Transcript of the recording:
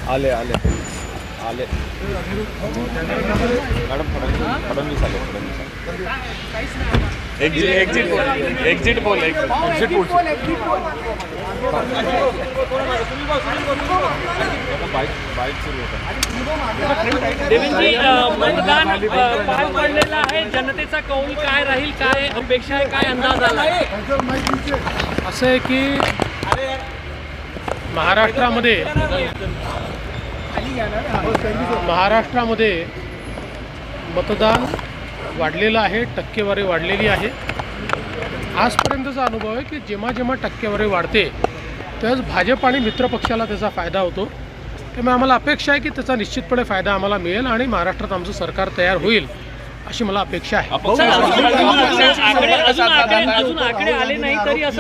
आले आले आले मॅडम फडणवीस आले एक्झिट पोल बाईक सुरू होता। देवेंद्रजी, मतदान पार पडलेलं आहे, जनतेचा कौल काय राहील, काय अपेक्षा आहे, काय अंदाज आला? असं आहे की महाराष्ट्रामध्ये मतदान वाढलेलं आहे, टक्केवारी वाढलेली आहे। आजपर्यंतचा अनुभव आहे की जेव्हा जेव्हा टक्केवारी वाढते त्यावेळेस भाजप आणि मित्रपक्षाला त्याचा फायदा होतो। त्यामुळे आम्हाला अपेक्षा आहे की त्याचा निश्चितपणे फायदा आम्हाला मिळेल आणि महाराष्ट्रात आमचं सरकार तयार होईल अशी मला अपेक्षा आहे। अजून आकडे आले नाही तरी असं